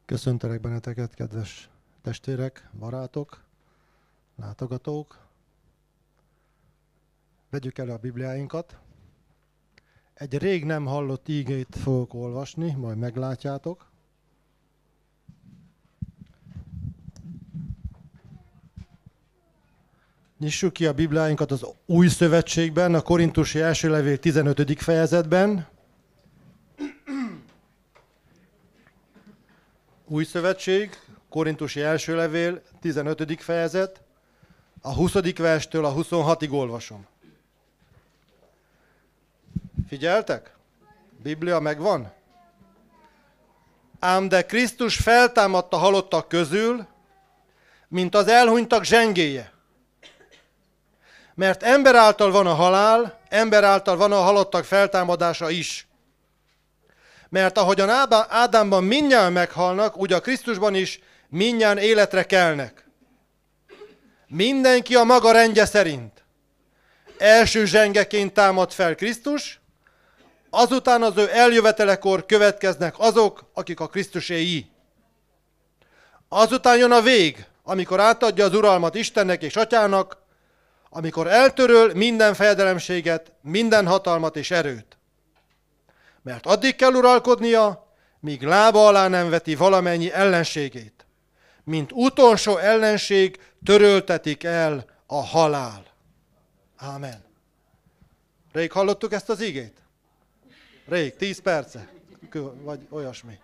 Köszöntelek benneteket, kedves testvérek, barátok, látogatók. Vegyük elő a Bibliáinkat. Egy rég nem hallott ígét fogok olvasni, majd meglátjátok. Nyissuk ki a Bibliáinkat az Új Szövetségben, a Korintusi első levél 15. fejezetben. Új Szövetség, Korintusi első levél, 15. fejezet, a 20. verstől a 26-ig olvasom. Figyeltek? Biblia megvan? Ám de Krisztus feltámadt a halottak közül, mint az elhunytak zsengéje. Mert ember által van a halál, ember által van a halottak feltámadása is. Mert ahogyan Ádámban mindnyájan meghalnak, úgy a Krisztusban is mindnyájan életre kelnek. Mindenki a maga rendje szerint. Első zsengeként támad fel Krisztus, azután az ő eljövetelekor következnek azok, akik a Krisztuséi. Azután jön a vég, amikor átadja az uralmat Istennek és Atyának, amikor eltöröl minden fejedelemséget, minden hatalmat és erőt. Mert addig kell uralkodnia, míg lába alá nem veti valamennyi ellenségét. Mint utolsó ellenség töröltetik el a halál. Ámen. Rég hallottuk ezt az igét? Rég, 10 perce, vagy olyasmi.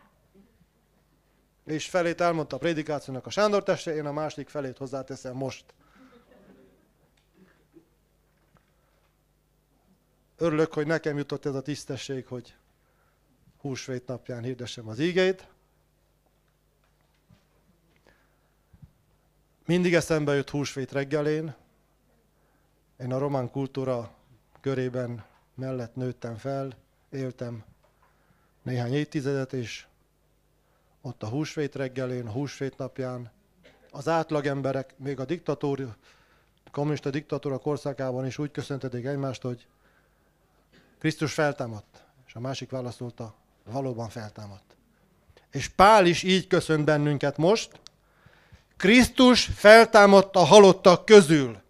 És felét elmondta a prédikációnak a Sándor testre, én a második felét hozzáteszem most. Örülök, hogy nekem jutott ez a tisztesség, hogy húsvét napján hirdessem az ígét. Mindig eszembe jött húsvét reggelén. Én a román kultúra körében mellett nőttem fel, éltem néhány évtizedet, és ott a húsvét reggelén, a húsvét napján az átlagemberek, még a kommunista diktatúra korszakában is úgy köszöntetik egymást, hogy Krisztus feltámadt, és a másik válaszolta, valóban feltámadt. És Pál is így köszönt bennünket most, Krisztus feltámadt a halottak közül.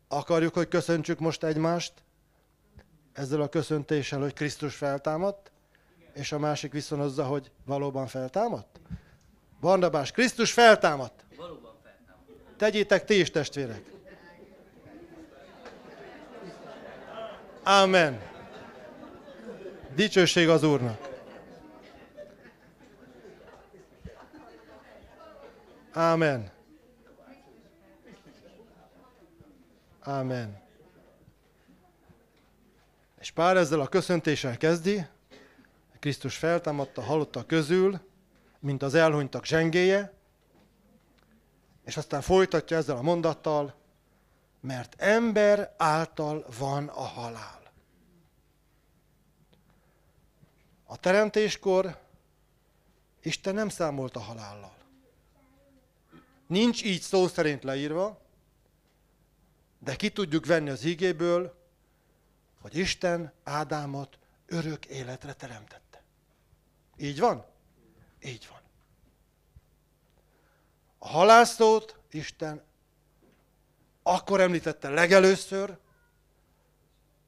Akarjuk, hogy köszöntsük most egymást ezzel a köszöntéssel, hogy Krisztus feltámadt, és a másik viszonozza, hogy valóban feltámadt? Barnabás, Krisztus feltámadt. Valóban feltámadt. Tegyétek ti is, testvérek. Ámen. Dicsőség az Úrnak. Ámen. Ámen. És Pál ezzel a köszöntéssel kezdi, Krisztus feltámadt a halottak közül, mint az elhunytak zsengéje, és aztán folytatja ezzel a mondattal, mert ember által van a halál. A teremtéskor Isten nem számolt a halállal. Nincs így szó szerint leírva, de ki tudjuk venni az igéből, hogy Isten Ádámot örök életre teremtette. Így van? Így van. A halálszót Isten akkor említette legelőször,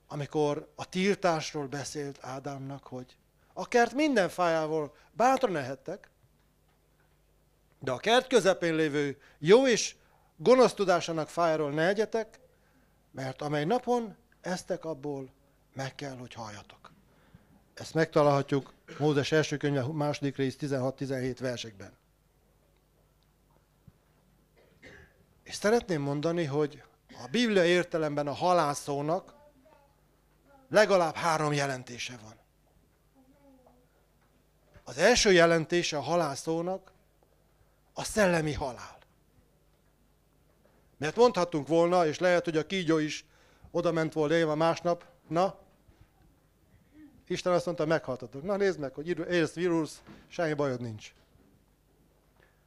amikor a tiltásról beszélt Ádámnak, hogy a kert minden fájával bátran ehettek, de a kert közepén lévő jó és gonosz tudásának fájáról ne egyetek, mert amely napon esztek abból, meg kell, hogy halljatok. Ezt megtalálhatjuk Mózes első könyve második rész 16-17 versekben. És szeretném mondani, hogy a Biblia értelemben a halál szónak legalább 3 jelentése van. Az első jelentése a halál szónak a szellemi halál. Mert mondhattunk volna, és lehet, hogy a kígyó is oda ment volna élve másnap, na, Isten azt mondta, meghaltatok. Na nézd meg, hogy élsz vírus, semmi bajod nincs.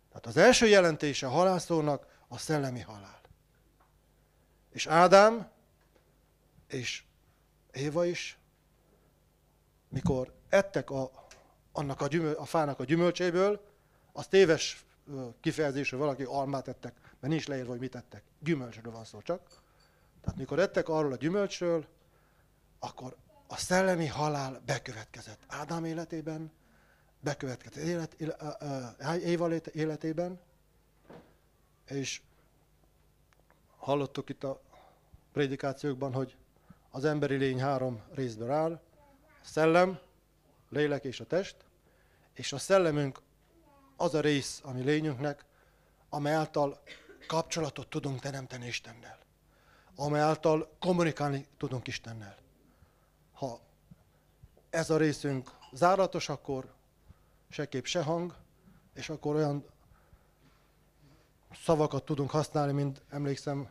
Tehát az első jelentése a halál szónak a szellemi halál. És Ádám és Éva is, mikor ettek a a fának a gyümölcséből, az téves kifejezés, hogy valaki almát ettek, mert nincs leírva, hogy mit ettek. Gyümölcsről van szó csak. Tehát mikor ettek arról a gyümölcsről, akkor a szellemi halál bekövetkezett Ádám életében, bekövetkezett Éva életében, és hallottuk itt a prédikációkban, hogy az emberi lény 3 részből áll, a szellem, lélek és a test, és a szellemünk az a rész a mi lényünknek, amely által kapcsolatot tudunk teremteni Istennel, amely által kommunikálni tudunk Istennel. Ha ez a részünk záratos, akkor se kép, se hang, és akkor olyan szavakat tudunk használni, mint emlékszem,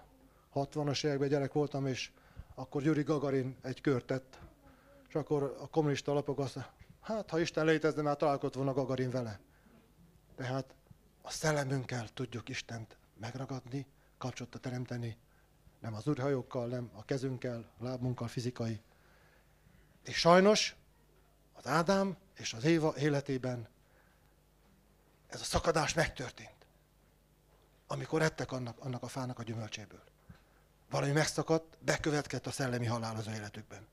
60-as években gyerek voltam, és akkor Gyuri Gagarin egy kört tett, és akkor a kommunista lapok azt mondja, hát ha Isten létezne, már találkozott volna Gagarin vele. Tehát a szellemünkkel tudjuk Istent megragadni, kapcsolatot teremteni, nem az űrhajókkal, nem a kezünkkel, lábunkkal, fizikai. És sajnos az Ádám és az Éva életében ez a szakadás megtörtént, amikor ettek annak a fának a gyümölcséből. Valami megszakadt, bekövetkezett a szellemi halál az életükben.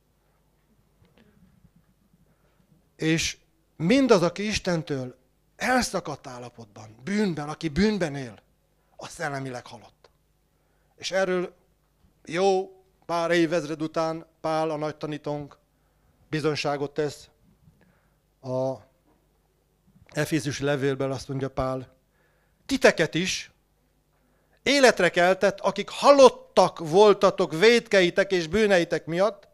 És mindaz, aki Istentől elszakadt állapotban, bűnben, aki bűnben él, az szellemileg halott. És erről jó pár évezred után Pál, a nagy tanítónk, bizonyságot tesz. A Efézusi levélben azt mondja Pál, titeket is életre keltett, akik halottak voltatok vétkeitek és bűneitek miatt,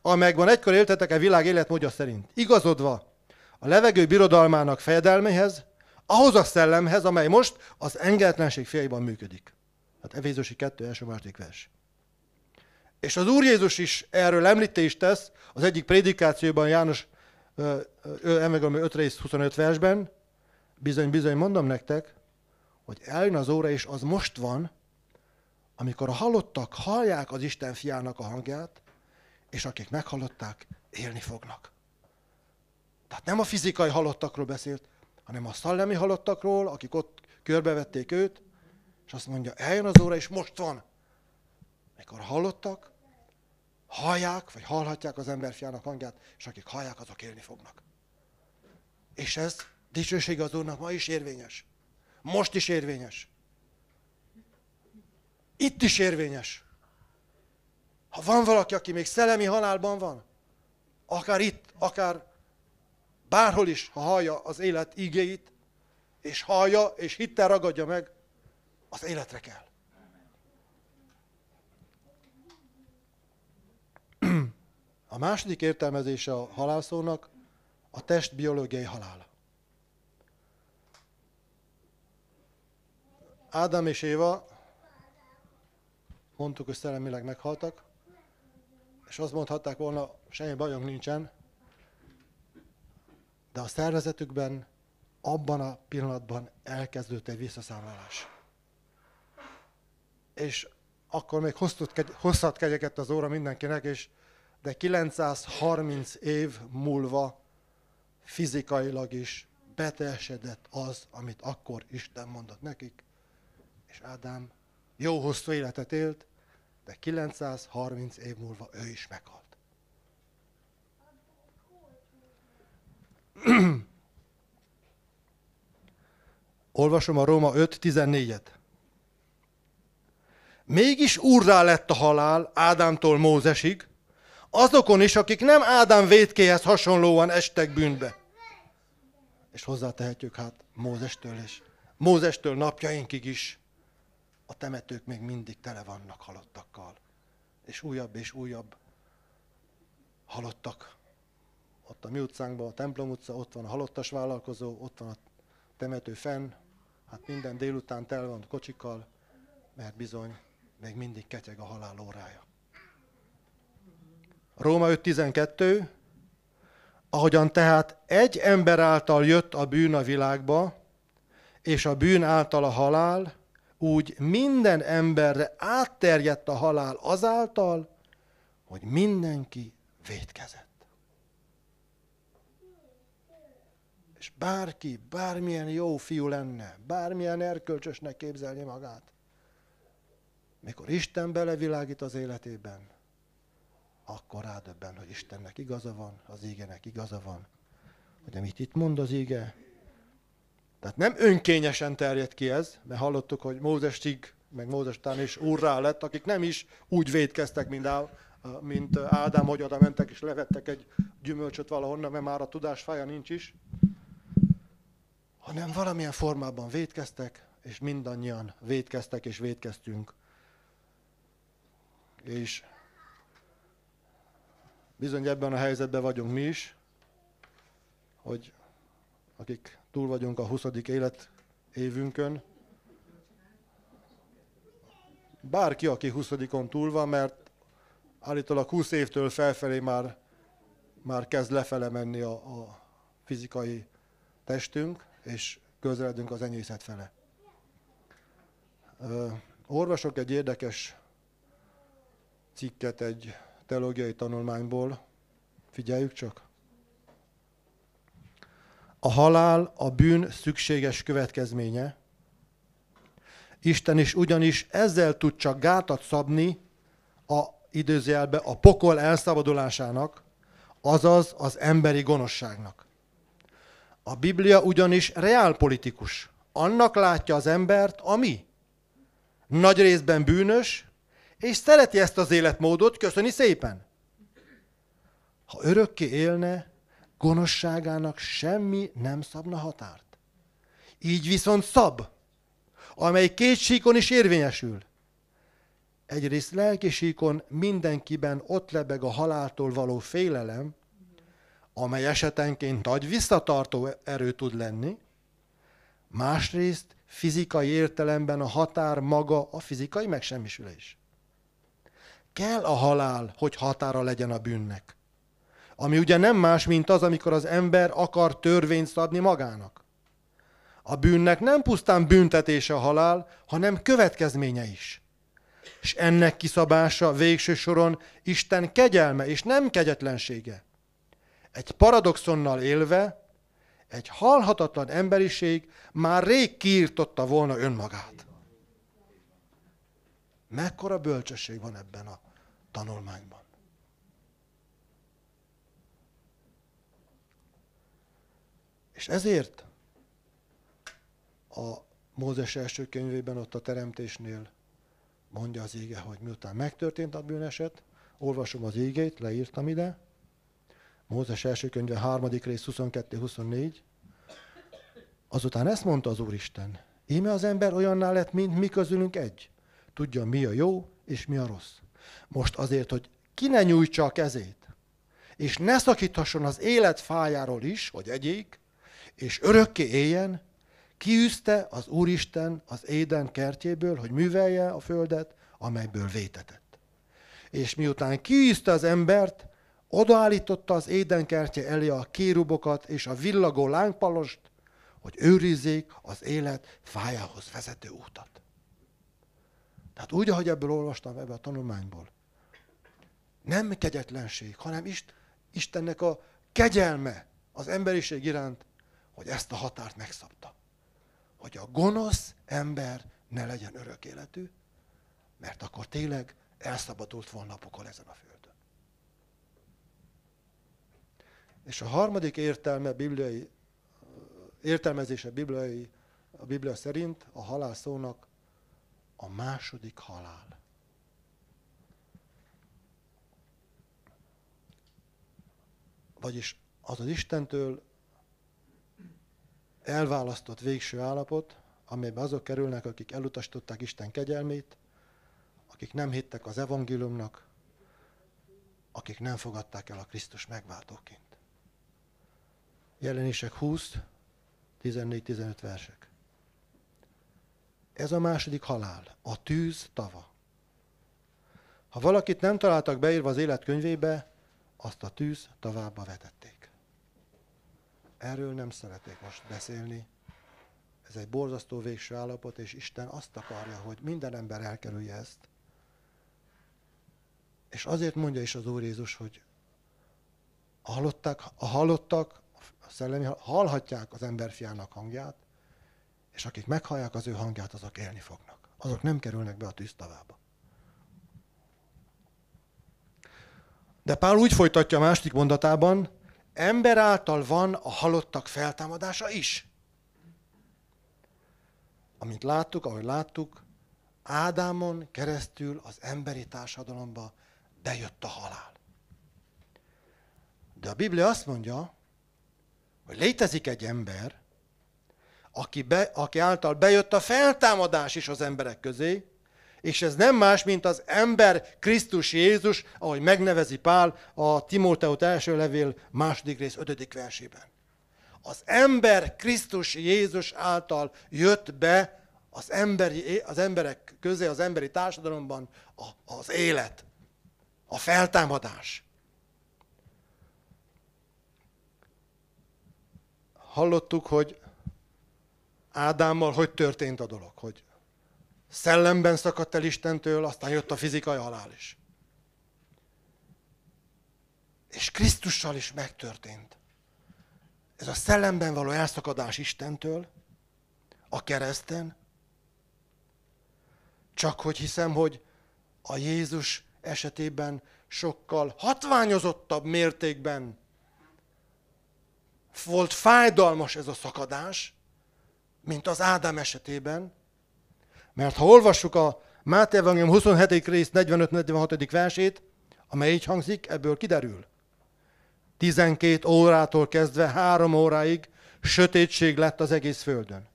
amelyekben egykor éltetek a világ életmódja szerint. Igazodva a levegő birodalmának fejedelméhez, ahhoz a szellemhez, amely most az engedetlenség fiaiban működik. Hát Efézusi 2, első-második vers. És az Úr Jézus is erről említést tesz az egyik prédikációban, János evangélium 5 rész 25 versben, bizony mondom nektek, hogy eljön az óra, és az most van, amikor a halottak hallják az Isten fiának a hangját, és akik meghallották, élni fognak. Tehát nem a fizikai halottakról beszélt, hanem a szellemi halottakról, akik ott körbevették őt, és azt mondja, eljön az óra, és most van. Mikor hallottak, hallják, vagy hallhatják az emberfiának hangját, és akik hallják, azok élni fognak. És ez dicsősége az Úrnak ma is érvényes. Most is érvényes. Itt is érvényes. Ha van valaki, aki még szellemi halálban van, akár itt, akár bárhol is, ha hallja az élet ígéit, és hallja, és hittel ragadja meg, az életre kell. A második értelmezése a halálszónak a test biológiai halála. Ádám és Éva, mondtuk, hogy szellemileg meghaltak, és azt mondhatták volna, semmi bajunk nincsen, de a szervezetükben abban a pillanatban elkezdődött egy visszaszámlálás. És akkor még hosszat kegyeket az óra mindenkinek, de 930 év múlva fizikailag is beteljesedett az, amit akkor Isten mondott nekik, és Ádám jó hosszú életet élt, de 930 év múlva ő is meghalt. Olvasom a Róma 5.14-et. Mégis úrrá lett a halál Ádámtól Mózesig, azokon is, akik nem Ádám vétkéhez hasonlóan estek bűnbe. És hozzátehetjük hát Mózestől is. Mózestől napjainkig is a temetők még mindig tele vannak halottakkal. És újabb halottak. Ott a mi utcánkban, a Templom utca, ott van a halottas vállalkozó, ott van a temető fenn. Hát minden délután tel van kocsikkal, mert bizony még mindig ketyeg a halál órája. Róma 5.12. Ahogyan tehát egy ember által jött a bűn a világba, és a bűn által a halál, úgy minden emberre átterjedt a halál azáltal, hogy mindenki vétkezett. És bárki, bármilyen jó fiú lenne, bármilyen erkölcsösnek képzelni magát, mikor Isten belevilágít az életében, akkor rádöbben, hogy Istennek igaza van, az ígének igaza van. Hogy amit itt mond az íge, tehát nem önkényesen terjed ki ez, mert hallottuk, hogy Mózesig, meg Mózes után is úrrá lett, akik nem is úgy vétkeztek, mint Ádám, hogy oda mentek és levettek egy gyümölcsöt valahonnan, mert már a tudás fája nincs is, hanem valamilyen formában vétkeztek, és mindannyian vétkeztek és vétkeztünk. És bizony ebben a helyzetben vagyunk mi is, hogy akik túl vagyunk a 20. életévünkön, bárki, aki 20-on túl van, mert állítólag 20 évtől felfelé már kezd lefele menni a fizikai testünk, és közeledünk az enyészet fele. Olvasok egy érdekes cikket egy teológiai tanulmányból, figyeljük csak. A halál a bűn szükséges következménye. Isten is ugyanis ezzel tud csak gátat szabni idézőjelbe a pokol elszabadulásának, azaz az emberi gonoszságnak. A Biblia ugyanis reálpolitikus. Annak látja az embert, ami nagy részben bűnös, és szereti ezt az életmódot, köszöni szépen. Ha örökké élne, gonoszságának semmi nem szabna határt. Így viszont szab, amely két síkon is érvényesül. Egyrészt lelki síkon mindenkiben ott lebeg a haláltól való félelem, amely esetenként nagy visszatartó erő tud lenni, másrészt fizikai értelemben a határ maga a fizikai megsemmisülés. Kell a halál, hogy határa legyen a bűnnek. Ami ugye nem más, mint az, amikor az ember akar törvényt szabni magának. A bűnnek nem pusztán büntetése a halál, hanem következménye is. És ennek kiszabása végső soron Isten kegyelme és nem kegyetlensége. Egy paradoxonnal élve, egy halhatatlan emberiség már rég kiirtotta volna önmagát. Mekkora bölcsesség van ebben a tanulmányban. És ezért a Mózes első könyvében, ott a teremtésnél mondja az íge, hogy miután megtörtént a bűneset, olvasom az ígét, leírtam ide, Mózes első könyve 3. rész 22-24, azután ezt mondta az Úristen, íme az ember olyanná lett, mint mi közülünk egy. Tudja, mi a jó és mi a rossz. Most azért, hogy ki ne nyújtsa a kezét, és ne szakíthasson az élet fájáról is, hogy egyék, és örökké éljen, kiűzte az Úristen az Éden kertjéből, hogy művelje a földet, amelyből vétetett. És miután kiűzte az embert, odaállította az Éden kertje elé a kérubokat és a villagó lángpalost, hogy őrizzék az élet fájához vezető útat. Tehát úgy, ahogy ebből olvastam ebbe a tanulmányból, nem kegyetlenség, hanem Istennek a kegyelme az emberiség iránt, hogy ezt a határt megszabta. Hogy a gonosz ember ne legyen örök életű, mert akkor tényleg elszabadult volna a pokol ezen a földön. És a harmadik értelmezése a Biblia szerint a halál szónak a második halál. Vagyis az az Istentől elválasztott végső állapot, amelyben azok kerülnek, akik elutasították Isten kegyelmét, akik nem hittek az evangéliumnak, akik nem fogadták el a Krisztus megváltóként. Jelenések 20, 14-15 versek. Ez a második halál, a tűz tava. Ha valakit nem találtak beírva az élet könyvébe, azt a tűz tavába vetették. Erről nem szeretnék most beszélni. Ez egy borzasztó végső állapot, és Isten azt akarja, hogy minden ember elkerülje ezt. És azért mondja is az Úr Jézus, hogy a halottak hallhatják az emberfiának hangját, és akik meghallják az ő hangját, azok élni fognak. Azok nem kerülnek be a tűztavába. De Pál úgy folytatja a második mondatában, ember által van a halottak feltámadása is. Amint láttuk, ahogy láttuk, Ádámon keresztül az emberi társadalomba bejött a halál. De a Biblia azt mondja, hogy létezik egy ember, aki által bejött a feltámadás is az emberek közé, és ez nem más, mint az ember Krisztus Jézus, ahogy megnevezi Pál a Timóteus első levél 2. rész 5. versében. Az ember Krisztus Jézus által jött be az emberek közé, az emberi társadalomban az élet, a feltámadás. Hallottuk, hogy Ádámmal hogy történt a dolog, hogy szellemben szakadt el Istentől, aztán jött a fizikai halál is. És Krisztussal is megtörtént. Ez a szellemben való elszakadás Istentől, a kereszten, csak hogy hiszem, hogy a Jézus esetében sokkal hatványozottabb mértékben volt fájdalmas ez a szakadás, mint az Ádám esetében. Mert ha olvassuk a Máté Evangélium 27. rész 45-46. versét, amely így hangzik, ebből kiderül. 12 órától kezdve 3 óráig sötétség lett az egész földön.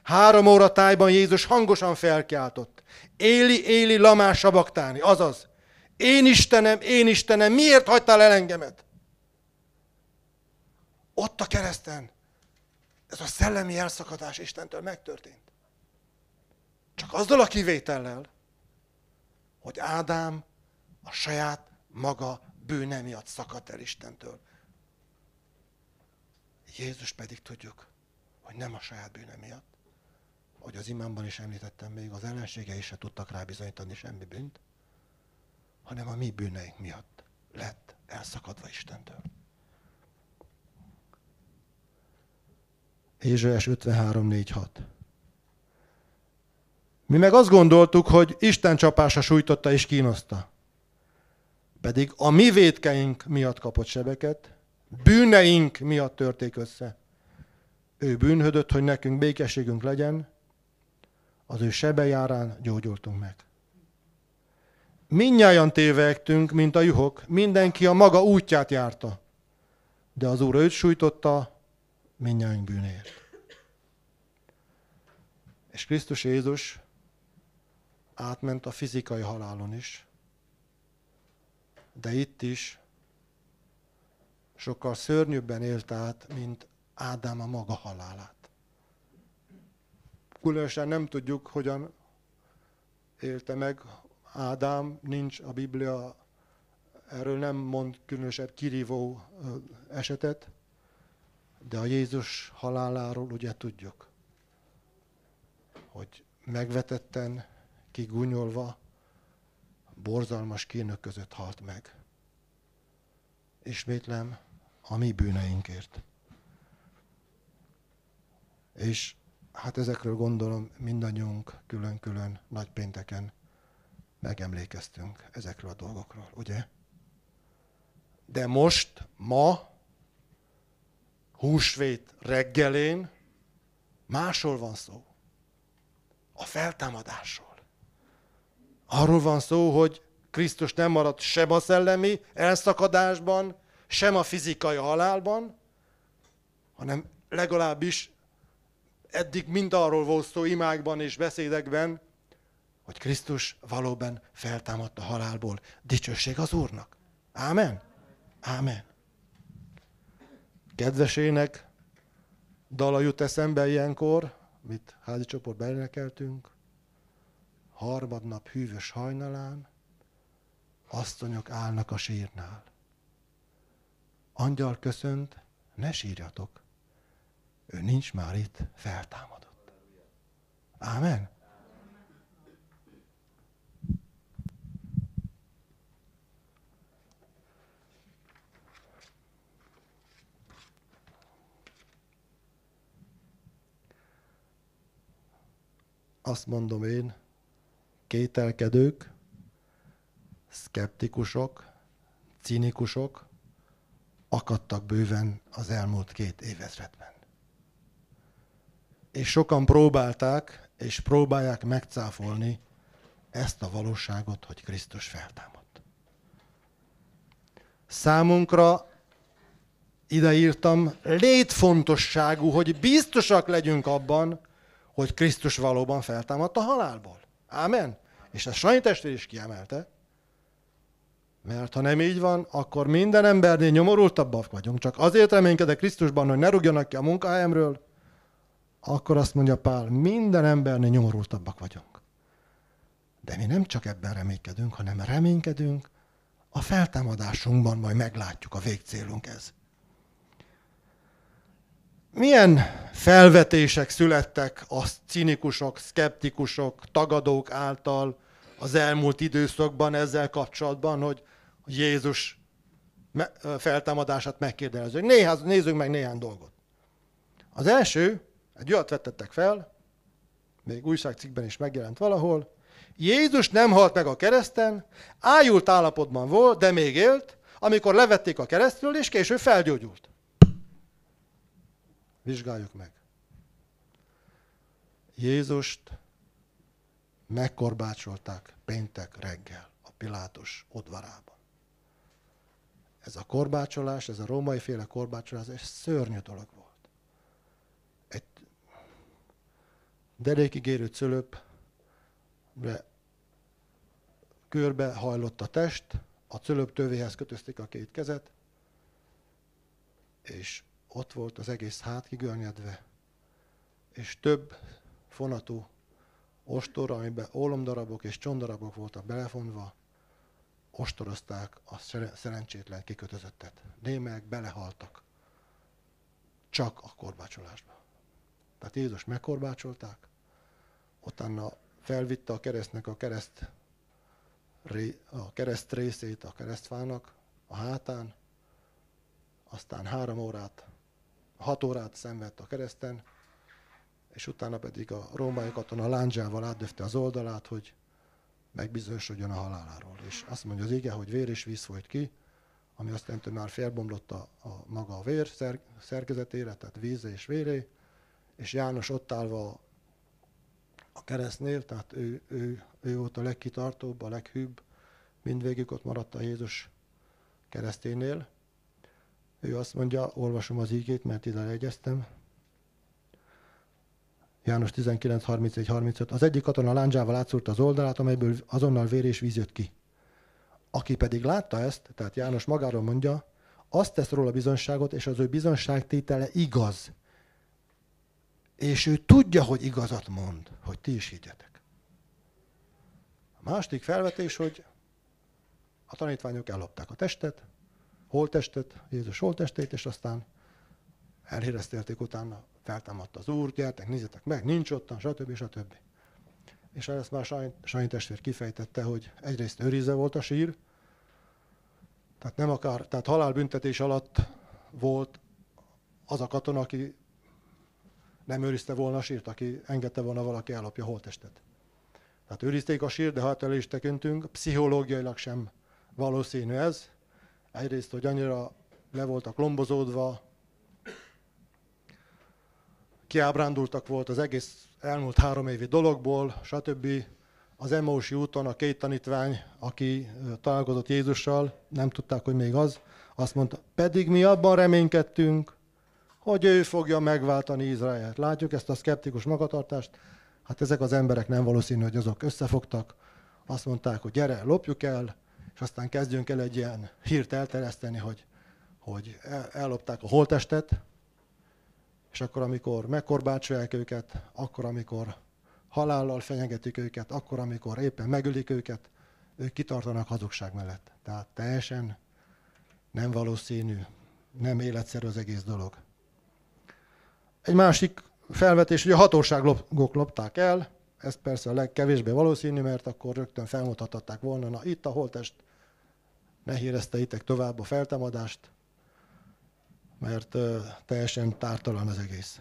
3 óra tájban Jézus hangosan felkiáltott. Éli, Éli, lamá sabaktáni, azaz, én Istenem, miért hagytál el engemet? Ott a kereszten ez a szellemi elszakadás Istentől megtörtént. Csak azzal a kivétellel, hogy Ádám a saját maga bűne miatt szakadt el Istentől. Jézus pedig tudjuk, hogy nem a saját bűne miatt, hogy az imámban is említettem még, az ellenségei se tudtak rá bizonyítani semmi bűnt, hanem a mi bűneink miatt lett elszakadva Istentől. Ézsaiás 53:4-6. Mi meg azt gondoltuk, hogy Isten csapása sújtotta és kínoszta. Pedig a mi vétkeink miatt kapott sebeket, bűneink miatt törték össze. Ő bűnhödött, hogy nekünk békességünk legyen, az ő sebe járán gyógyultunk meg. Mindnyájan tévegtünk, mint a juhok, mindenki a maga útját járta, de az Úr őt sújtotta mindnyájunk bűnéért. És Krisztus Jézus átment a fizikai halálon is, de itt is sokkal szörnyűbben élt át, mint Ádám a maga halálát. Különösen nem tudjuk, hogyan élte meg Ádám, nincs a Biblia, erről nem mond különösebb kirívó esetet, de a Jézus haláláról ugye tudjuk, hogy megvetetten, kigúnyolva, borzalmas kínok között halt meg. Ismétlem, a mi bűneinkért. És hát ezekről gondolom mindannyiunk külön-külön nagypénteken megemlékeztünk ezekről a dolgokról, ugye? De most, ma, húsvét reggelén másról van szó. A feltámadásról. Arról van szó, hogy Krisztus nem maradt sem a szellemi elszakadásban, sem a fizikai halálban, hanem legalábbis eddig mind arról volt szó imákban és beszédekben, hogy Krisztus valóban feltámadt a halálból. Dicsőség az Úrnak. Ámen? Ámen. Kedvesének dala jut eszembe ilyenkor, mit házi csoportban énekeltünk. Harmadnap hűvös hajnalán asszonyok állnak a sírnál. Angyal köszönt, ne sírjatok, ő nincs már itt, feltámadott. Ámen? azt mondom én, kételkedők, szkeptikusok, cinikusok akadtak bőven az elmúlt 2 évezredben. És sokan próbálták, és próbálják megcáfolni ezt a valóságot, hogy Krisztus feltámadt. Számunkra ide írtam, létfontosságú, hogy biztosak legyünk abban, hogy Krisztus valóban feltámadt a halálból. Ámen? És ezt Sanyi testvér is kiemelte. Mert ha nem így van, akkor minden embernél nyomorultabbak vagyunk. Csak azért reménykedek Krisztusban, hogy ne rúgjanak ki a munkahelyemről, akkor azt mondja Pál, minden embernél nyomorultabbak vagyunk. De mi nem csak ebben reménykedünk, hanem reménykedünk a feltámadásunkban, majd meglátjuk, a végcélunk ez. Milyen felvetések születtek a cinikusok, szkeptikusok, tagadók által az elmúlt időszakban ezzel kapcsolatban, hogy Jézus feltámadását megkérdezzük. Nézzünk meg néhány dolgot. Az első, egy olyat vettettek fel, még újságcikkben is megjelent valahol, Jézus nem halt meg a kereszten, ájult állapotban volt, de még élt, amikor levették a keresztről, és később felgyógyult. Vizsgáljuk meg. Jézust megkorbácsolták péntek reggel a Pilátus udvarában. Ez a korbácsolás, ez a római féle korbácsolás, ez szörnyű dolog volt. Egy derékig érő cölöpre körbe hajlott a test, a cölöp tövéhez kötözték a 2 kezet, és ott volt az egész hát kigörnyedve, és több fonatú ostor, amiben ólomdarabok és csontdarabok voltak belefonva, ostorozták a szerencsétlen kikötözöttet. Némelyek belehaltak csak a korbácsolásba. Tehát Jézus megkorbácsolták, utána felvitte a keresztnek a kereszt részét a keresztfának a hátán, aztán 6 órát szenvedt a kereszten, és utána pedig a római katona lándzsával átdöfte az oldalát, hogy megbizonyosodjon a haláláról. És azt mondja az ige, hogy vér és víz folyt ki, ami azt jelenti, hogy már felbomlott maga a vér szerkezetére, tehát víze és véré, és János ott állva a keresztnél, tehát ő volt a legkitartóbb, a leghűbb, mindvégig ott maradt a Jézus kereszténél. Ő azt mondja, olvasom az ígét, mert ide lejegyeztem. János 19:31-35. Az egyik katona lándzsával átszúrta az oldalát, amelyből azonnal vér és víz jött ki. Aki pedig látta ezt, tehát János magáról mondja, azt tesz róla bizonyságot, és az ő bizonyságtétele igaz. És ő tudja, hogy igazat mond, hogy ti is higgyetek. A második felvetés, hogy a tanítványok ellopták a testet, holttestet, Jézus holttestét, és aztán elhíreztelték utána, feltámadt az Úr, gyertek, nézzétek meg, nincs ottan, stb. És ezt már Sanyi testvér kifejtette, hogy egyrészt őrizve volt a sír, tehát halálbüntetés alatt volt az a katona, aki nem őrizte volna a sírt, aki engedte volna valaki ellopja a holttestet. Tehát őrizték a sírt, de ha el is tekintünk, pszichológiailag sem valószínű ez. Egyrészt, hogy annyira le voltak lombozódva, kiábrándultak volt az egész elmúlt 3 évi dologból, stb. Az Emmausi úton a 2 tanítvány, aki találkozott Jézussal, nem tudták, hogy még az, azt mondta, pedig mi abban reménykedtünk, hogy ő fogja megváltani Izraelt. Látjuk ezt a szkeptikus magatartást? Hát ezek az emberek nem valószínű, hogy azok összefogtak. Azt mondták, hogy gyere, lopjuk el, és aztán kezdjünk el egy ilyen hírt elterjeszteni, hogy ellopták a holttestet, és akkor, amikor megkorbácsolják őket, akkor, amikor halállal fenyegetik őket, akkor, amikor éppen megölik őket, ők kitartanak hazugság mellett. Tehát teljesen nem valószínű, nem életszerű az egész dolog. Egy másik felvetés, hogy a hatóságok lopták el, ez persze a legkevésbé valószínű, mert akkor rögtön felmutathatták volna, na itt a holttest, ne hírezteitek tovább a feltámadást, mert teljesen tártalan az egész.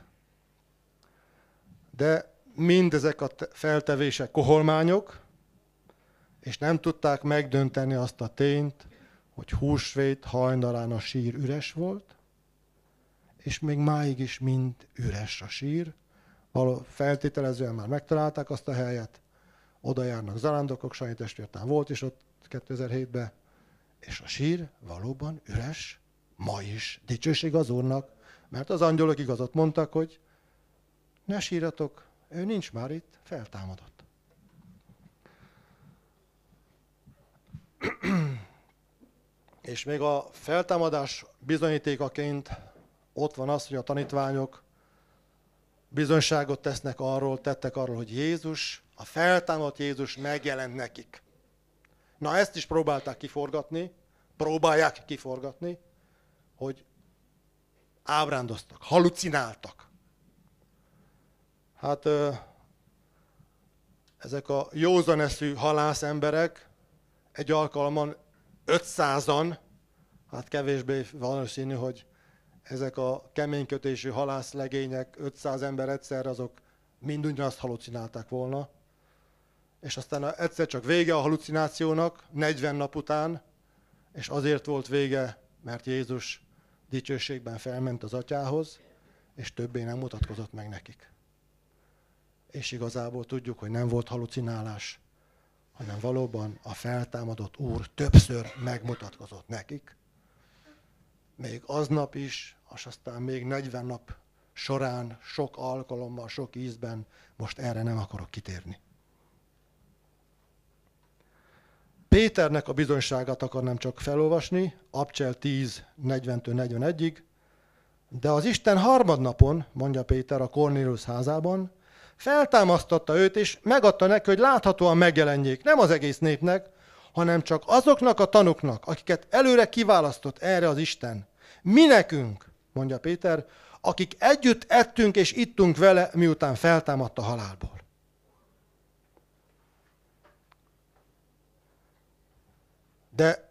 De mindezek a feltevések koholmányok, és nem tudták megdönteni azt a tényt, hogy húsvét hajnalán a sír üres volt, és még máig is mind üres a sír. Feltételezően már megtalálták azt a helyet, oda járnak zarándokok, Sanyi testvértán volt is ott 2007-ben, és a sír valóban üres ma is. Dicsőség az Úrnak, mert az angyalok igazat mondtak, hogy ne síratok, ő nincs már itt, feltámadott. És még a feltámadás bizonyítékaként ott van az, hogy a tanítványok bizonyságot tettek arról, hogy Jézus, a feltámadt Jézus megjelent nekik. Na ezt is próbálják kiforgatni, hogy ábrándoztak, halucináltak. Hát ezek a józaneszű halász emberek egy alkalommal 500-an, hát kevésbé valószínű, hogy ezek a keménykötésű halászlegények, 500 ember egyszer, azok mind ugyanazt halucinálták volna. És aztán egyszer csak vége a halucinációnak, 40 nap után, és azért volt vége, mert Jézus dicsőségben felment az Atyához, és többé nem mutatkozott meg nekik. És igazából tudjuk, hogy nem volt halucinálás, hanem valóban a feltámadott Úr többször megmutatkozott nekik. Még aznap is, és aztán még 40 nap során, sok alkalommal, sok ízben, most erre nem akarok kitérni. Péternek a bizonyságát akarnám csak felolvasni, Abcsel 10, 40-41-ig, de az Isten harmadnapon, mondja Péter a Kornéliusz házában, feltámasztotta őt, és megadta neki, hogy láthatóan megjelenjék, nem az egész népnek, hanem csak azoknak a tanuknak, akiket előre kiválasztott erre az Isten. Mi nekünk, mondja Péter, akik együtt ettünk és ittunk vele, miután feltámadt a halálból. De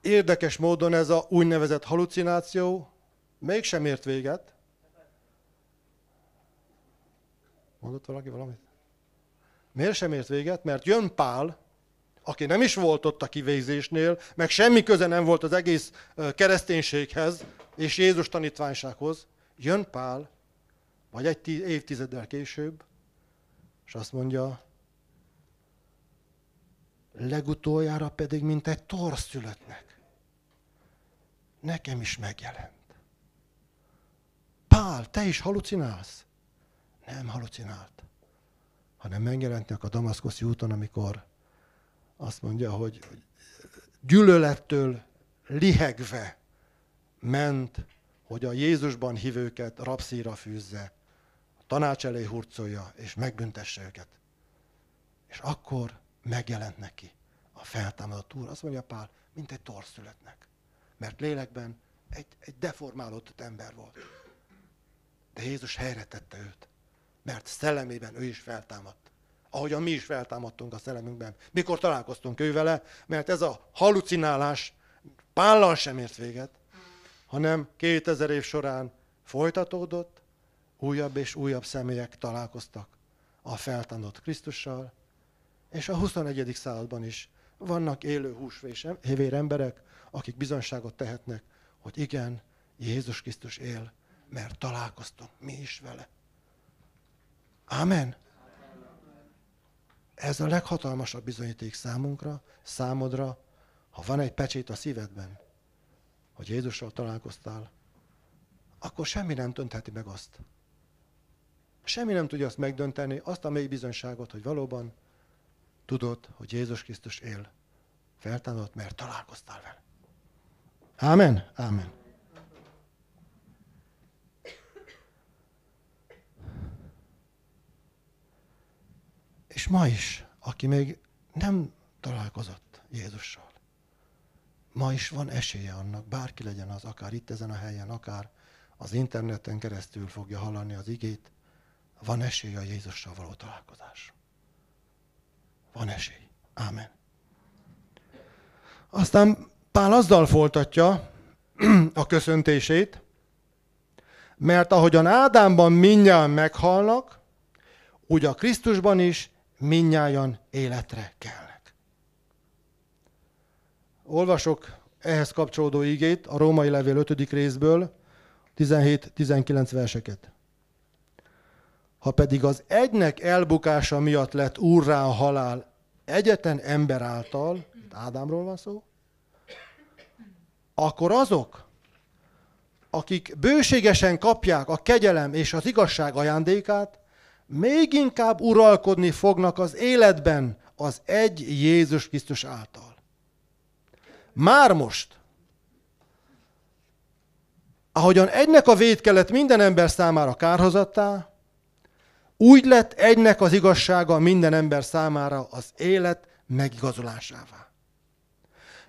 érdekes módon ez a úgynevezett halucináció mégsem ért véget. Mondott valaki valamit? Miért sem ért véget? Mert jön Pál, aki nem is volt ott a kivégzésnél, meg semmi köze nem volt az egész kereszténységhez és Jézus tanítványsághoz. Jön Pál, vagy egy évtizeddel később, és azt mondja, legutoljára pedig, mint egy torszülöttnek, nekem is megjelent. Pál, te is halucinálsz? Nem halucinált, hanem megjelentnek a damaszkuszi úton, amikor azt mondja, hogy gyűlölettől lihegve ment, hogy a Jézusban hívőket rabszíjra fűzze, a tanács elé hurcolja, és megbüntesse őket. És akkor megjelent neki a feltámadott Úr. Azt mondja Pál, mint egy torszülöttnek. Mert lélekben egy deformálódott ember volt. De Jézus helyre tette őt. Mert szellemében ő is feltámadt. Ahogyan mi is feltámadtunk a szellemünkben. Mikor találkoztunk ő vele, mert ez a halucinálás Pállal sem ért véget, hanem 2000 év során folytatódott, újabb és újabb személyek találkoztak a feltámadott Krisztussal, és a 21. században is vannak élő húsvér emberek, akik bizonyságot tehetnek, hogy igen, Jézus Krisztus él, mert találkoztunk mi is vele. Ámen? Ez a leghatalmasabb bizonyíték számunkra, számodra, ha van egy pecsét a szívedben, hogy Jézussal találkoztál, akkor semmi nem döntheti meg azt. Semmi nem tudja azt megdönteni, azt a mély bizonyságot, hogy valóban tudod, hogy Jézus Krisztus él. Feltámadott, mert találkoztál vele. Ámen? Ámen. És ma is, aki még nem találkozott Jézussal, ma is van esélye annak, bárki legyen az, akár itt ezen a helyen, akár az interneten keresztül fogja hallani az igét, van esélye a Jézussal való találkozás. Van esély. Ámen. Aztán Pál azzal folytatja a köszöntését, mert ahogyan Ádámban mindnyájan meghalnak, úgy a Krisztusban is mindnyájan életre kelnek. Olvasok ehhez kapcsolódó igét a Római levél 5. részből, 17-19 verseket. Ha pedig az egynek elbukása miatt lett úrrá a halál egyetlen ember által, Ádámról van szó, akkor azok, akik bőségesen kapják a kegyelem és az igazság ajándékát, még inkább uralkodni fognak az életben az egy Jézus Krisztus által. Már most, ahogyan egynek a vétke lett minden ember számára kárhozattá, úgy lett egynek az igazsága minden ember számára az élet megigazolásává.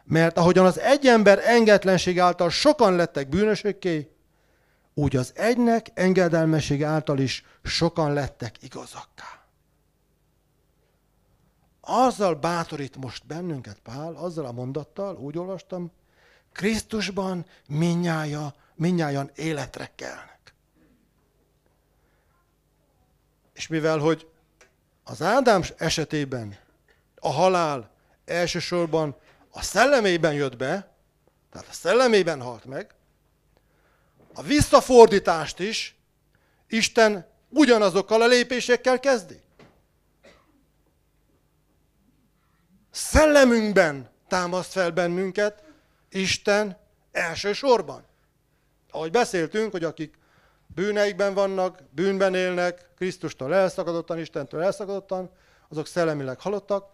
Mert ahogyan az egy ember engedetlenség által sokan lettek bűnösökké, úgy az egynek engedelmesség által is sokan lettek igazakká. Azzal bátorít most bennünket Pál, azzal a mondattal, úgy olvastam, Krisztusban mindnyájan életre kelnek. És mivel, hogy az Ádám esetében a halál elsősorban a szellemében jött be, tehát a szellemében halt meg, a visszafordítást is Isten ugyanazokkal a lépésekkel kezdi. Szellemünkben támaszt fel bennünket Isten elsősorban. Ahogy beszéltünk, hogy akik bűneikben vannak, bűnben élnek, Krisztustól elszakadottan, Istentől elszakadottan, azok szellemileg halottak,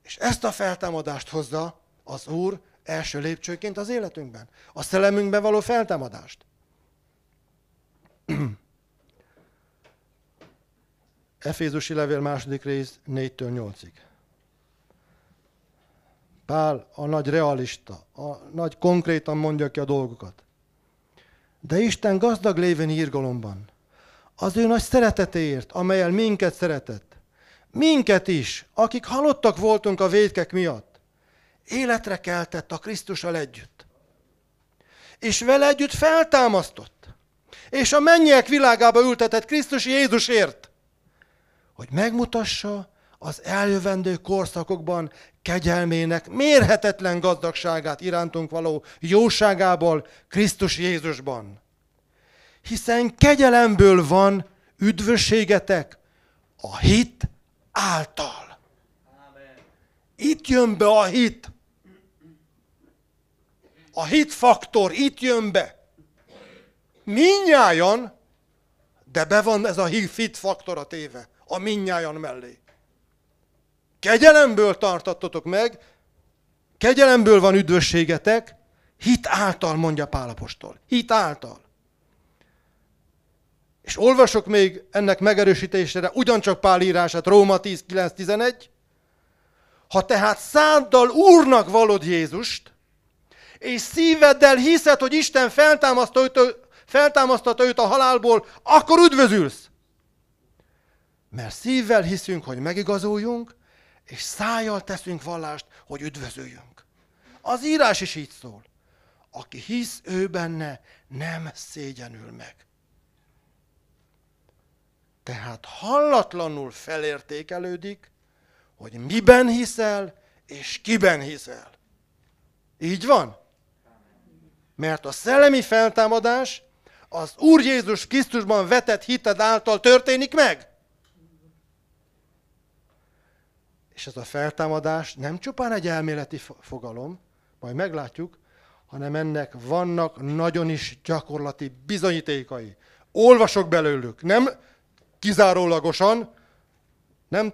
és ezt a feltámadást hozza az Úr első lépcsőként az életünkben. A szellemünkben való feltámadást. Efézusi levél 2. rész 4-től 8-ig. Pál a nagy realista, a nagy konkrétan mondja ki a dolgokat. De Isten gazdag lévén írgalomban, az ő nagy szeretetéért, amellyel minket szeretett, minket is, akik halottak voltunk a vétkek miatt, életre keltett a Krisztussal együtt. És vele együtt feltámasztott, és a mennyiek világába ültetett Krisztus Jézusért, hogy megmutassa az eljövendő korszakokban kegyelmének mérhetetlen gazdagságát irántunk való jóságából Krisztus Jézusban. Hiszen kegyelemből van üdvösségetek a hit által. Itt jön be a hit. A hitfaktor itt jön be. Mindnyájan, de be van ez a hitfaktor a téve, a mindnyájan mellé. Kegyelemből tartattatok meg, kegyelemből van üdvösségetek, hit által, mondja Pál apostol. Hit által. És olvasok még ennek megerősítésére ugyancsak Pál írását, Róma 10.9-11. Ha tehát száddal Úrnak vallod Jézust, és szíveddel hiszed, hogy Isten feltámasztatta őt a halálból, akkor üdvözülsz. Mert szívvel hiszünk, hogy megigazuljunk, és szájjal teszünk vallást, hogy üdvözöljünk. Az írás is így szól. Aki hisz ő benne, nem szégyenül meg. Tehát hallatlanul felértékelődik, hogy miben hiszel, és kiben hiszel. Így van? Mert a szellemi feltámadás az Úr Jézus Krisztusban vetett hited által történik meg. És ez a feltámadás nem csupán egy elméleti fogalom, majd meglátjuk, hanem ennek vannak nagyon is gyakorlati bizonyítékai. Olvasok belőlük, nem kizárólagosan, nem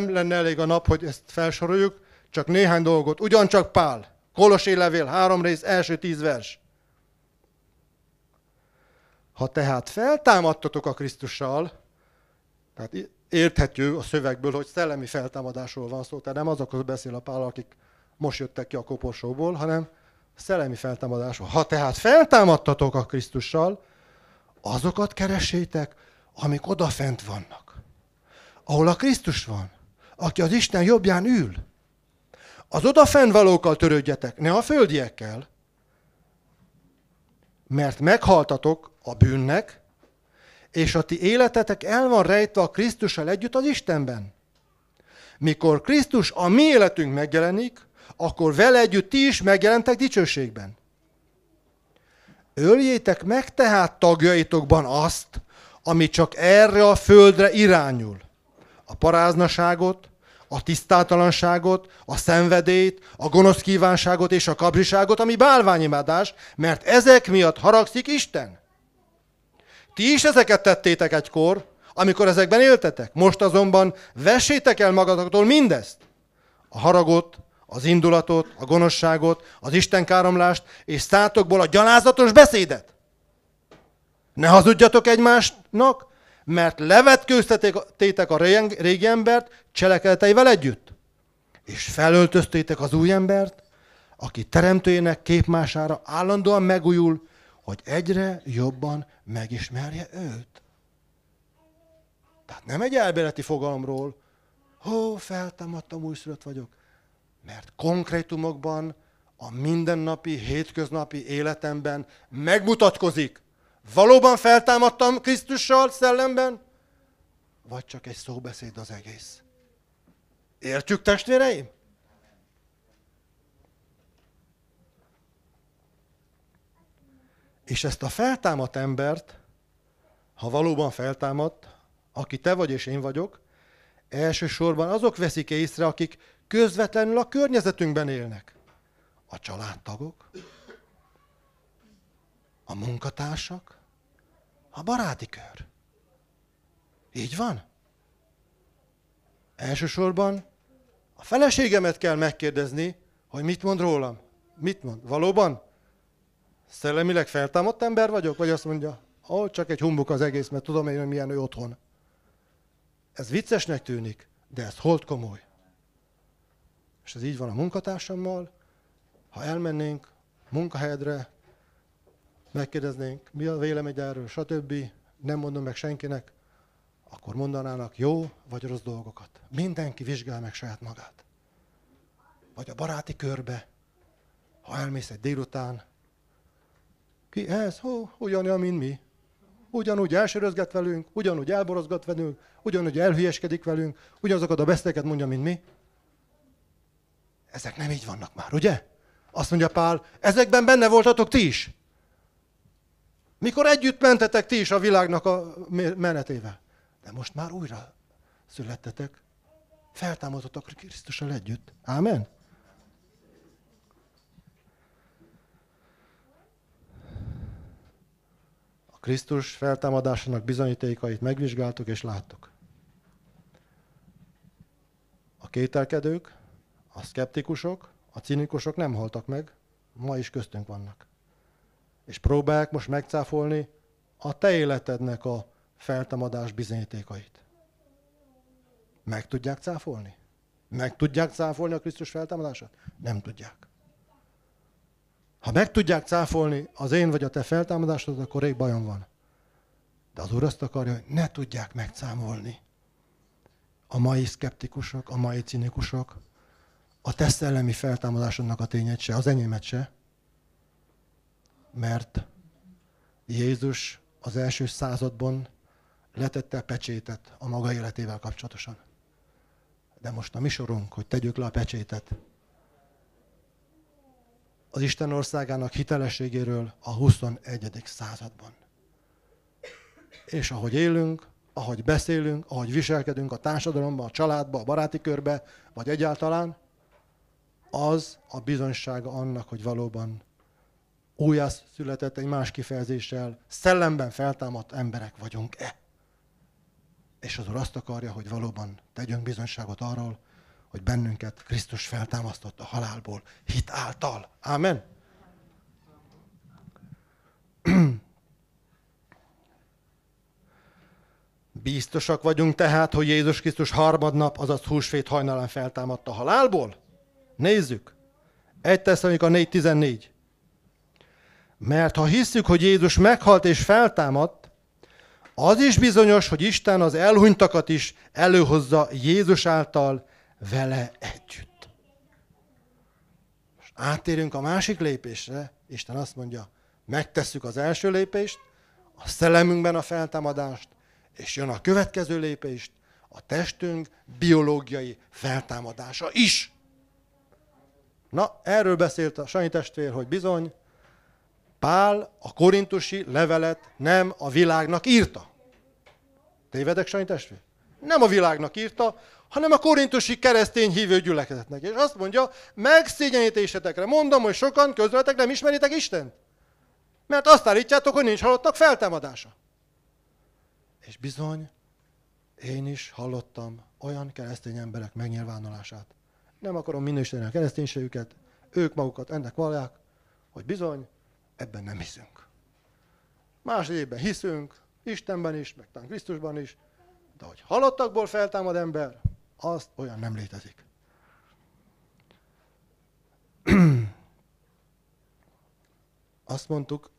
lenne elég a nap, hogy ezt felsoroljuk, csak néhány dolgot. Ugyancsak Pál, Kolossé levél, 3 rész, első 10 vers. Ha tehát feltámadtatok a Krisztussal, tehát érthető a szövegből, hogy szellemi feltámadásról van szó, tehát nem azokhoz beszél a Pál, akik most jöttek ki a koporsóból, hanem szellemi feltámadásról. Ha tehát feltámadtatok a Krisztussal, azokat keressétek, amik odafent vannak. Ahol a Krisztus van, aki az Isten jobbján ül. Az odafent valókkal törődjetek, ne a földiekkel, mert meghaltatok a bűnnek, és a ti életetek el van rejtve a Krisztussal együtt az Istenben. Mikor Krisztus a mi életünk megjelenik, akkor vele együtt ti is megjelentek dicsőségben. Öljétek meg tehát tagjaitokban azt, ami csak erre a földre irányul. A paráznaságot, a tisztátalanságot, a szenvedélyt, a gonosz kívánságot és a kapzsiságot, ami bálványimádás, mert ezek miatt haragszik Isten. Ti is ezeket tettétek egykor, amikor ezekben éltetek. Most azonban vessétek el magatoktól mindezt. A haragot, az indulatot, a gonoszságot, az istenkáromlást, és szátokból a gyalázatos beszédet. Ne hazudjatok egymásnak, mert levetkőztetek a régi embert cselekedeteivel együtt, és felöltöztétek az új embert, aki teremtőjének képmására állandóan megújul, hogy egyre jobban megismerje őt. Tehát nem egy elméleti fogalomról, feltámadtam, újszülött vagyok, mert konkrétumokban, a mindennapi, hétköznapi életemben megmutatkozik, valóban feltámadtam Krisztussal szellemben, vagy csak egy szóbeszéd az egész. Értjük, testvéreim? És ezt a feltámadt embert, ha valóban feltámadt, aki te vagy és én vagyok, elsősorban azok veszik észre, akik közvetlenül a környezetünkben élnek. A családtagok, a munkatársak, a baráti kör. Így van? Elsősorban a feleségemet kell megkérdezni, hogy mit mond rólam. Mit mond? Valóban? Szellemileg feltámadt ember vagyok? Vagy azt mondja, csak egy humbuk az egész, mert tudom én, hogy milyen ő otthon. Ez viccesnek tűnik, de ez holt komoly. És ez így van a munkatársammal. Ha elmennénk munkahelyedre, megkérdeznénk, mi a vélemény erről, stb., nem mondom meg senkinek, akkor mondanának jó vagy rossz dolgokat. Mindenki vizsgál meg saját magát. Vagy a baráti körbe, ha elmész egy délután, ki ez? Ugyanolyan, mint mi. Ugyanúgy elsörözget velünk, ugyanúgy elborozgat velünk, ugyanúgy elhülyeskedik velünk, ugyanazokat a beszédeket mondja, mint mi. Ezek nem így vannak már, ugye? Azt mondja Pál, ezekben benne voltatok ti is. Mikor együtt mentetek ti is a világnak a menetével. De most már újra születtetek, feltámadottak Krisztussal együtt. Ámen? A Krisztus feltámadásának bizonyítékait megvizsgáltuk és láttuk. A kételkedők, a szkeptikusok, a cinikusok nem haltak meg, ma is köztünk vannak. És próbálják most megcáfolni a te életednek a feltámadás bizonyítékait. Meg tudják cáfolni? Meg tudják cáfolni a Krisztus feltámadását? Nem tudják. Ha meg tudják cáfolni az én vagy a te feltámadásodat, akkor rég bajom van. De az Úr azt akarja, hogy ne tudják megcámolni a mai szkeptikusok, a mai cinikusok, a te szellemi feltámadásodnak a tényét se, az enyémet se, mert Jézus az első században letette a pecsétet a maga életével kapcsolatosan. De most a mi sorunk, hogy tegyük le a pecsétet az Isten országának hitelességéről a 21. században. És ahogy élünk, ahogy beszélünk, ahogy viselkedünk a társadalomban, a családban, a baráti körbe, vagy egyáltalán, az a bizonysága annak, hogy valóban újjászületett egy más kifejezéssel, szellemben feltámadt emberek vagyunk-e. És az Úr azt akarja, hogy valóban tegyünk bizonyságot arról, hogy bennünket Krisztus feltámasztott a halálból, hit által. Ámen? Biztosak vagyunk tehát, hogy Jézus Krisztus harmadnap, azaz húsvét hajnalán feltámadt a halálból? Nézzük. 1 Tesszalonika 4.14. Mert ha hisszük, hogy Jézus meghalt és feltámadt, az is bizonyos, hogy Isten az elhunytakat is előhozza Jézus által vele együtt. Most áttérünk a másik lépésre. Isten azt mondja, megtesszük az első lépést, a szellemünkben a feltámadást, és jön a következő lépést, a testünk biológiai feltámadása is. Na, erről beszélt a Sanyi testvér, hogy bizony, Pál a korintusi levelet nem a világnak írta. Tévedek, Sanyi testvér? Nem a világnak írta, hanem a korintusi keresztény hívő gyülekezetnek. És azt mondja, megszégyenítésetekre mondom, hogy sokan közületek nem ismeritek Istent. Mert azt állítjátok, hogy nincs halottak feltámadása. És bizony, én is hallottam olyan keresztény emberek megnyilvánulását. Nem akarom minősíteni a kereszténységüket, ők magukat ennek vallják, hogy bizony, ebben nem hiszünk. Más egyébben hiszünk, Istenben is, meg talán Krisztusban is, de hogy halottakból feltámad ember, azt olyan nem létezik. Azt mondtuk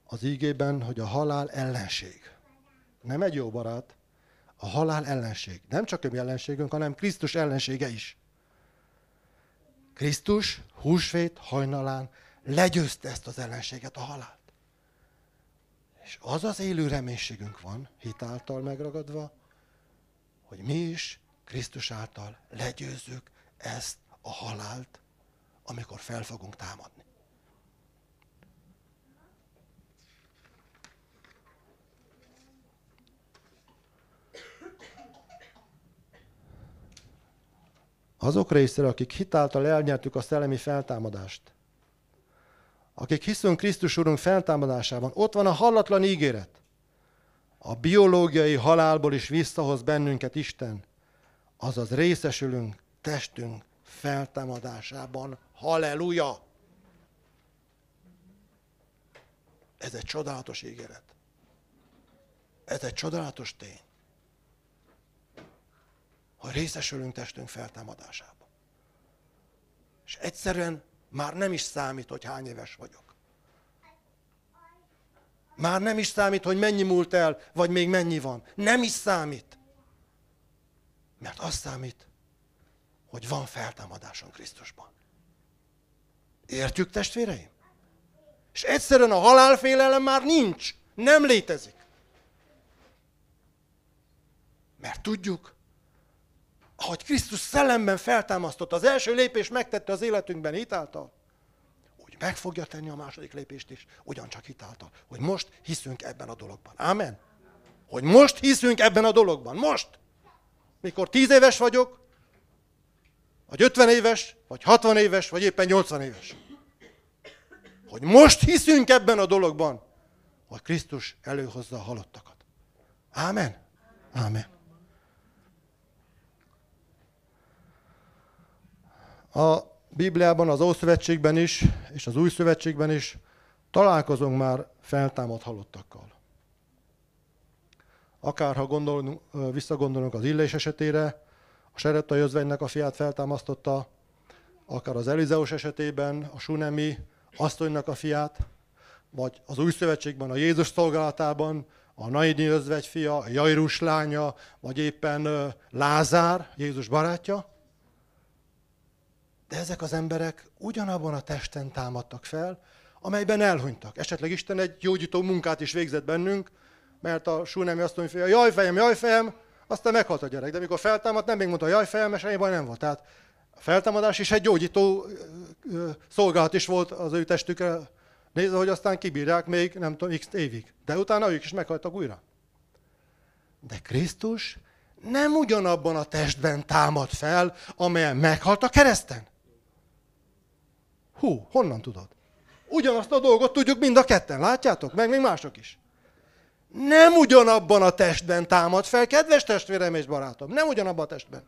az ígében, hogy a halál ellenség. Nem egy jó barát, a halál ellenség. Nem csak a mi ellenségünk, hanem Krisztus ellensége is. Krisztus húsvét hajnalán legyőzte ezt az ellenséget, a halált. És az az élő reménységünk van, hit által megragadva, hogy mi is Krisztus által legyőzzük ezt a halált, amikor fel fogunk támadni. Azok részére, akik hitáltal elnyertük a szellemi feltámadást, akik hiszünk Krisztus Urunk feltámadásában, ott van a hallatlan ígéret. A biológiai halálból is visszahoz bennünket Isten, azaz részesülünk testünk feltámadásában. Halleluja! Ez egy csodálatos ígéret. Ez egy csodálatos tény. Hogy részesülünk testünk feltámadásában. És egyszerűen már nem is számít, hogy hány éves vagyok. Már nem is számít, hogy mennyi múlt el, vagy még mennyi van. Nem is számít. Mert az számít, hogy van feltámadáson Krisztusban. Értjük, testvéreim? És egyszerűen a halálfélelem már nincs. Nem létezik. Mert tudjuk, ahogy Krisztus szellemben feltámasztott, az első lépést megtette az életünkben hitáltal, úgy meg fogja tenni a második lépést is, ugyancsak hitáltal, hogy most hiszünk ebben a dologban. Ámen? Hogy most hiszünk ebben a dologban. Most! Mikor 10 éves vagyok, vagy 50 éves, vagy 60 éves, vagy éppen 80 éves. Hogy most hiszünk ebben a dologban, hogy Krisztus előhozza a halottakat. Ámen? Ámen. A Bibliában, az Ószövetségben is, és az Új Szövetségben is találkozunk már feltámadt halottakkal. Akár ha visszagondolunk az Illés esetére, a Sereptai özvegynek a fiát feltámasztotta, akár az Elizeus esetében a Sunemi asszonynak a fiát, vagy az Új Szövetségben a Jézus szolgálatában a Naini özvegy fia, a Jairus lánya, vagy éppen Lázár, Jézus barátja. De ezek az emberek ugyanabban a testen támadtak fel, amelyben elhunytak. Esetleg Isten egy gyógyító munkát is végzett bennünk, mert a Sunemi azt mondja, jaj fejem, aztán meghalt a gyerek. De mikor feltámadt, nem még mondta, jaj fejem, mert semmi baj nem volt. Tehát a feltámadás is egy gyógyító szolgálat is volt az ő testükre. Nézze, hogy aztán kibírják még, nem tudom, x évig. De utána ők is meghaltak újra. De Krisztus nem ugyanabban a testben támad fel, amelyen meghalt a kereszten. Honnan tudod? Ugyanazt a dolgot tudjuk mind a ketten, látjátok? Meg még mások is. Nem ugyanabban a testben támad fel, kedves testvérem és barátom, nem ugyanabban a testben.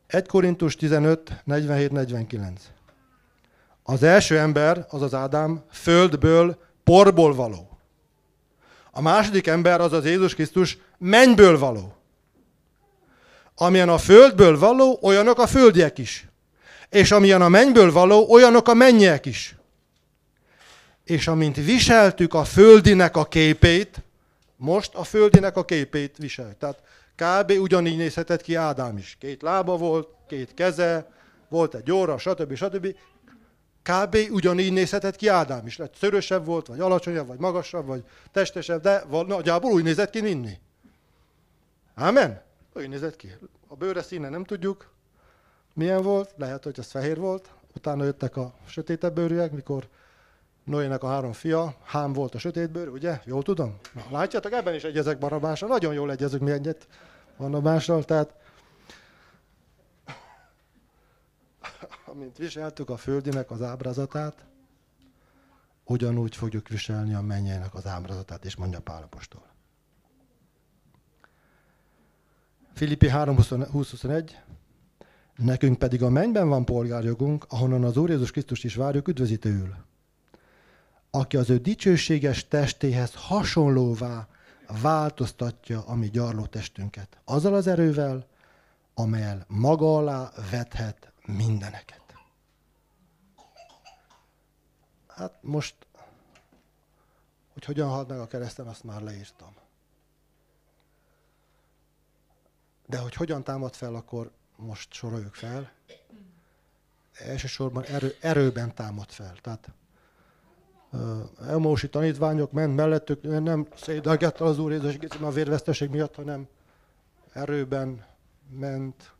Egy Korintus 15, 47-49. Az első ember, azaz Ádám, földből, porból való. A második ember, azaz Jézus Krisztus, mennyből való. Amilyen a földből való, olyanok a földiek is. És amilyen a mennyből való, olyanok a mennyiek is. És amint viseltük a földinek a képét, most a földinek a képét viseljük. Tehát kb. Ugyanígy nézhetett ki Ádám is. 2 lába volt, 2 keze, volt egy orra, stb. Kb. Ugyanígy nézhetett ki Ádám is. Lett szörösebb volt, vagy alacsonyabb, vagy magasabb, vagy testesebb, de nagyjából úgy nézett ki Ninni. Ámen? Úgy nézett ki. A bőre színe nem tudjuk, milyen volt, lehet, hogy ez fehér volt. Utána jöttek a sötétebb bőrűek, mikor Noének a 3 fia, Hám volt a sötétbőrű, ugye? Jól tudom? Na, látjátok, ebben is egyezek Barnabással, nagyon jól egyezünk mi egyet Barnabással, tehát amint viseltük a földinek az ábrázatát, ugyanúgy fogjuk viselni a mennyeinek az ábrázatát, és mondja Pál apostol. Filippi 3:20-21. Nekünk pedig a mennyben van polgárjogunk, ahonnan az Úr Jézus Krisztus is várjuk üdvözítőül, aki az ő dicsőséges testéhez hasonlóvá változtatja a mi gyarló testünket, azzal az erővel, amellyel maga alá vethet mindeneket. Hát most, hogy hogyan halt meg a kereszten, azt már leírtam. De hogy hogyan támad fel, akkor most soroljuk fel. Elsősorban erőben támad fel. Tehát Emaúsi tanítványok ment mellettük, nem szédelgette az Úr Jézus a vérveszteség miatt, hanem erőben ment,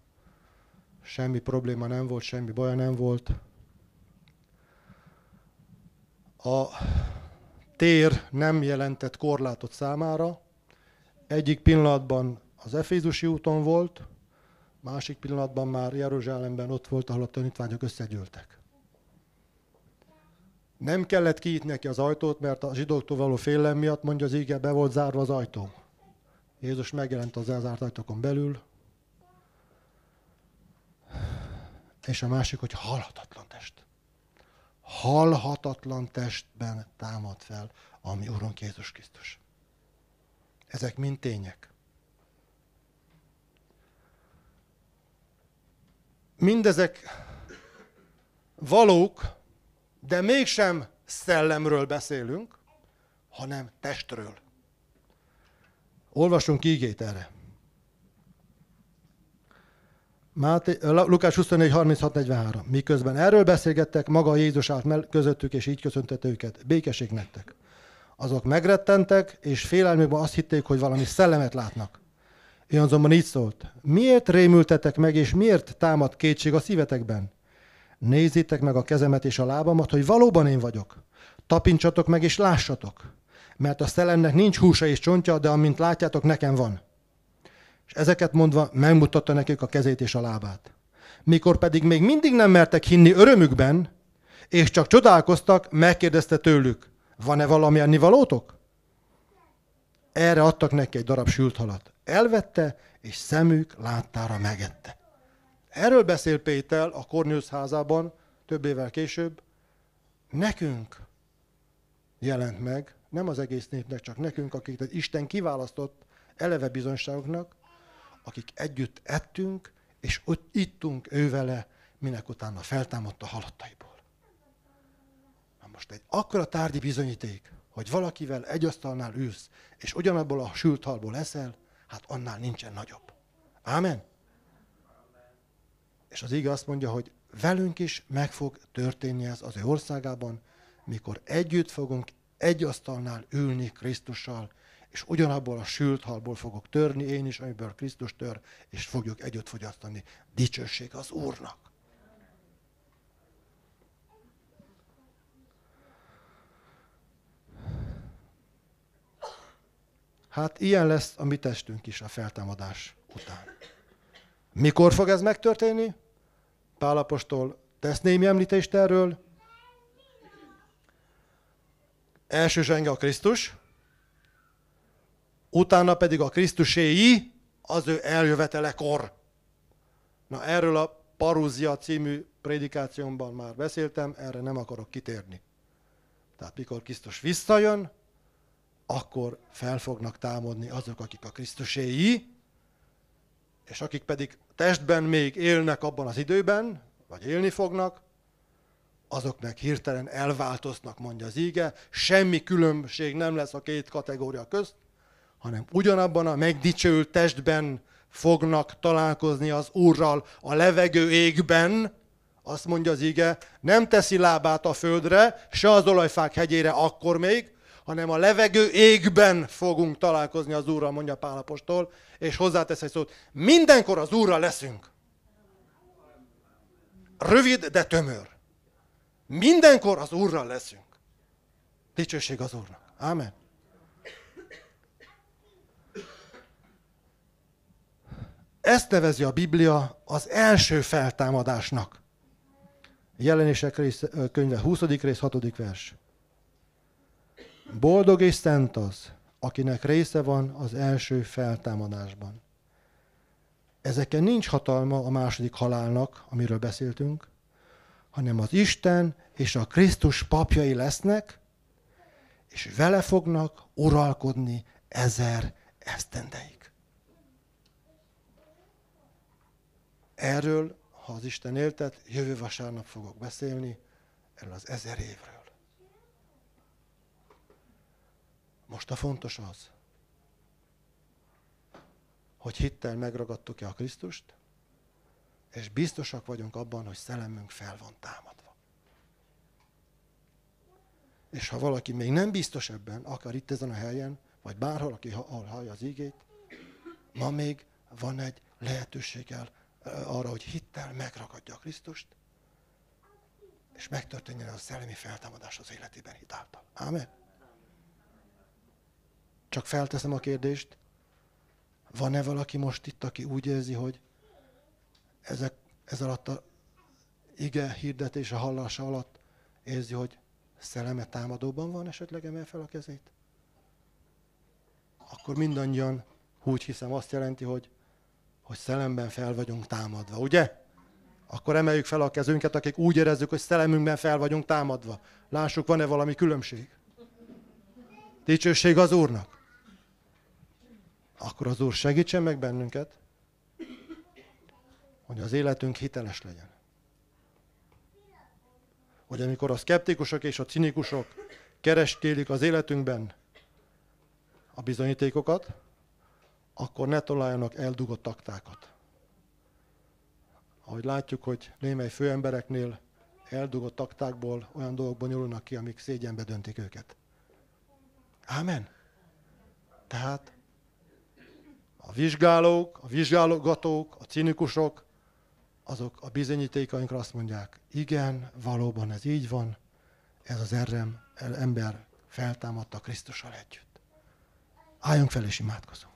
semmi probléma nem volt, semmi baja nem volt. A tér nem jelentett korlátot számára. Egyik pillanatban az Efézusi úton volt, másik pillanatban már Jeruzsálemben ott volt, ahol a tanítványok összegyűltek. Nem kellett kinyitni neki az ajtót, mert a zsidóktól való félelem miatt, mondja az íge, be volt zárva az ajtó. Jézus megjelent az elzárt ajtókon belül, és a másik, hogy halhatatlan test. Halhatatlan testben támad fel a mi Urunk Jézus Krisztus. Ezek mind tények. Mindezek valók, de mégsem szellemről beszélünk, hanem testről. Olvasunk ígét erre. Lukás 24:36-43. Miközben erről beszélgettek, maga Jézus állt közöttük, és így köszöntette őket. Békesség nektek. Azok megrettentek, és félelmükben azt hitték, hogy valami szellemet látnak. Ő azonban így szólt. Miért rémültetek meg, és miért támad kétség a szívetekben? Nézzétek meg a kezemet és a lábamat, hogy valóban én vagyok. Tapincsatok meg, és lássatok. Mert a szellemnek nincs húsa és csontja, de amint látjátok, nekem van. És ezeket mondva megmutatta nekik a kezét és a lábát. Mikor pedig még mindig nem mertek hinni örömükben, és csak csodálkoztak, megkérdezte tőlük, van-e valami ennivalótok? Erre adtak neki egy darab sült halat. Elvette, és szemük láttára megette. Erről beszél Péter a Kornéliusz házában több évvel később. Nekünk jelent meg, nem az egész népnek, csak nekünk, akik Isten kiválasztott eleve bizonyságoknak, akik együtt ettünk, és ott ittunk ővele, minek utána feltámadt a halottaiból. Na most egy akkora tárgyi bizonyíték, hogy valakivel egy asztalnál ülsz, és ugyanabból a sült halból eszel, hát annál nincsen nagyobb. Ámen? És az ige azt mondja, hogy velünk is meg fog történni ez az ő országában, mikor együtt fogunk egy asztalnál ülni Krisztussal, és ugyanabból a sült halból fogok törni én is, amiből Krisztus tör, és fogjuk együtt fogyasztani. Dicsőség az Úrnak. Hát ilyen lesz a mi testünk is a feltámadás után. Mikor fog ez megtörténni? Pál apostol tesz némi említést erről. Első zsenge a Krisztus, utána pedig a Krisztuséi, az ő eljövetelekor. Na erről a Parúzia című prédikációmban már beszéltem, erre nem akarok kitérni. Tehát mikor Krisztus visszajön, akkor fel fognak támadni azok, akik a Krisztuséi, és akik pedig testben még élnek abban az időben, vagy élni fognak, azok meg hirtelen elváltoznak, mondja az íge, semmi különbség nem lesz a két kategória közt, hanem ugyanabban a megdicsőült testben fognak találkozni az Úrral a levegő égben, Azt mondja az ige, nem teszi lábát a földre, se az olajfák hegyére akkor még, hanem a levegő égben fogunk találkozni az Úrral, mondja Pál apostol, és hozzátesz egy szót, mindenkor az Úrral leszünk. Rövid, de tömör. Mindenkor az Úrral leszünk. Dicsőség az Úrnak. Ámen. Ezt nevezi a Biblia az első feltámadásnak. Jelenések könyve 20. rész, 6. vers. Boldog és szent az, akinek része van az első feltámadásban. Ezeken nincs hatalma a második halálnak, amiről beszéltünk, hanem az Isten és a Krisztus papjai lesznek, és vele fognak uralkodni 1000 esztendeig. Erről, ha az Isten éltet, jövő vasárnap fogok beszélni, erről az 1000 évről. Most a fontos az, hogy hittel megragadtuk-e a Krisztust, és biztosak vagyunk abban, hogy szellemünk fel van támadva. És ha valaki még nem biztos ebben, akár itt ezen a helyen, vagy bárhol, aki hallja az igét, ma még van egy lehetőséggel arra, hogy hittel megragadja a Krisztust, és megtörténjen a szellemi feltámadás az életében hitáltal. Ámen? Csak felteszem a kérdést, van-e valaki most itt, aki úgy érzi, hogy ez alatt a ige hirdetése hallása alatt érzi, hogy szelleme támadóban van, esetleg emel fel a kezét? Akkor mindannyian, úgy hiszem, azt jelenti, hogy szellemben fel vagyunk támadva, ugye? Akkor emeljük fel a kezünket, akik úgy érezzük, hogy szellemünkben fel vagyunk támadva. Lássuk, van-e valami különbség? Dicsőség az Úrnak! Akkor az Úr segítsen meg bennünket, hogy az életünk hiteles legyen. Hogy amikor a szkeptikusok és a cinikusok kereskélik az életünkben a bizonyítékokat, akkor ne találjanak eldugott taktákat. Ahogy látjuk, hogy némely főembereknél eldugott taktákból olyan dolgokból nyúlnak ki, amik szégyenbe döntik őket. Ámen? Tehát a vizsgálók, a vizsgálgatók, a cinikusok, azok a bizonyítékainkra azt mondják, igen, valóban ez így van, ez az ember feltámadta Krisztussal együtt. Álljunk fel és imádkozunk.